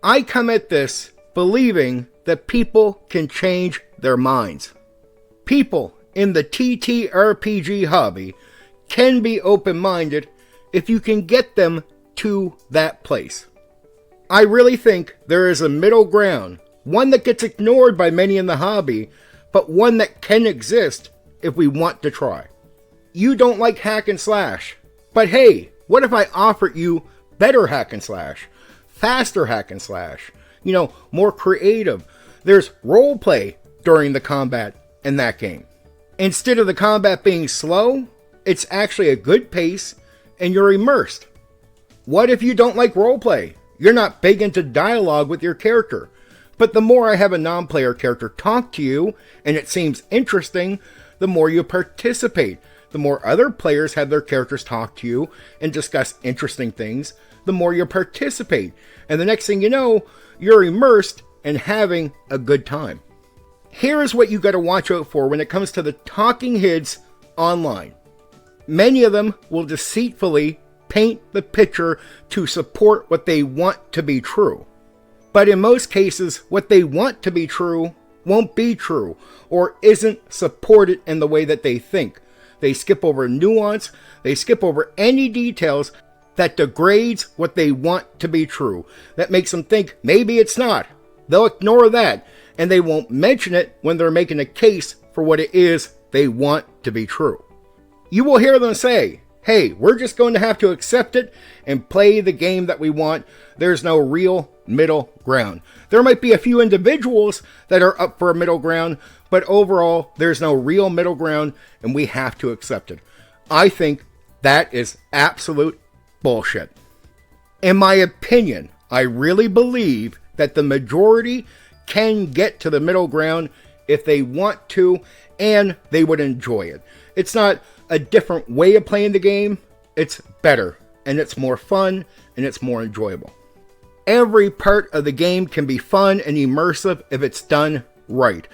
I come at this believing that people can change their minds. People in the TTRPG hobby can be open-minded if you can get them to that place. I really think there is a middle ground, one that gets ignored by many in the hobby, but one that can exist if we want to try. You don't like hack and slash, but hey, what if I offered you better hack and slash, faster hack and slash, more creative? There's roleplay during the combat in that game. Instead of the combat being slow, it's actually a good pace and you're immersed. What if you don't like roleplay? You're not big into dialogue with your character. But the more I have a non-player character talk to you and it seems interesting, the more you participate. The more other players have their characters talk to you and discuss interesting things, the more you participate. And the next thing you know, you're immersed and having a good time. Here's what you got to watch out for when it comes to the talking heads online. Many of them will deceitfully paint the picture to support what they want to be true. But in most cases, what they want to be true won't be true or isn't supported in the way that they think. They skip over nuance, they skip over any details that degrades what they want to be true. That makes them think maybe it's not. They'll ignore that, and they won't mention it when they're making a case for what it is they want to be true. You will hear them say, hey, we're just going to have to accept it and play the game that we want. There's no real middle ground. There might be a few individuals that are up for a middle ground, but overall, there's no real middle ground, and we have to accept it. I think that is absolute bullshit. In my opinion, I really believe that the majority can get to the middle ground if they want to, and they would enjoy it. It's not a different way of playing the game, it's better, and it's more fun, and it's more enjoyable. Every part of the game can be fun and immersive if it's done right.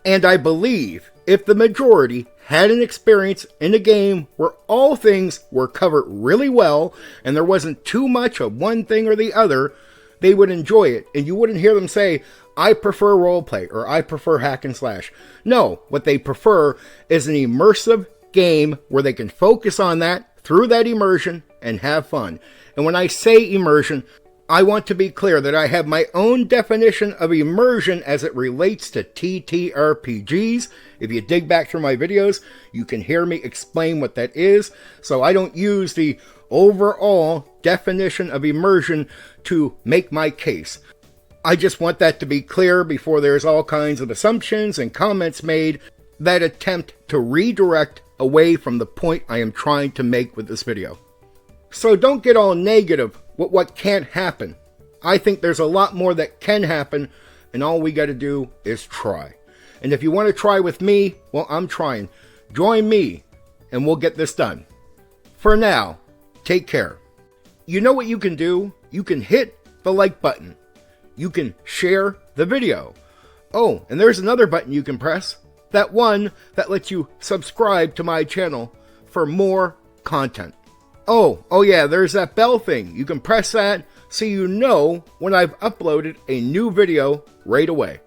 And I believe if the majority had an experience in a game where all things were covered really well, and there wasn't too much of one thing or the other, they would enjoy it, and you wouldn't hear them say, I prefer roleplay, or I prefer hack and slash. No, what they prefer is an immersive game where they can focus on that through that immersion and have fun. And when I say immersion, I want to be clear that I have my own definition of immersion as it relates to TTRPGs. If you dig back through my videos, you can hear me explain what that is. So I don't use the overall definition of immersion to make my case. I just want that to be clear before there's all kinds of assumptions and comments made that attempt to redirect away from the point I am trying to make with this video. So don't get all negative with what can't happen. I think there's a lot more that can happen, and all we got to do is try. And if you want to try with me, well, I'm trying. Join me, and we'll get this done. For now, take care. You know what you can do? You can hit the like button. You can share the video. Oh, and there's another button you can press. That one that lets you subscribe to my channel for more content. Oh yeah, there's that bell thing. You can press that so you know when I've uploaded a new video right away.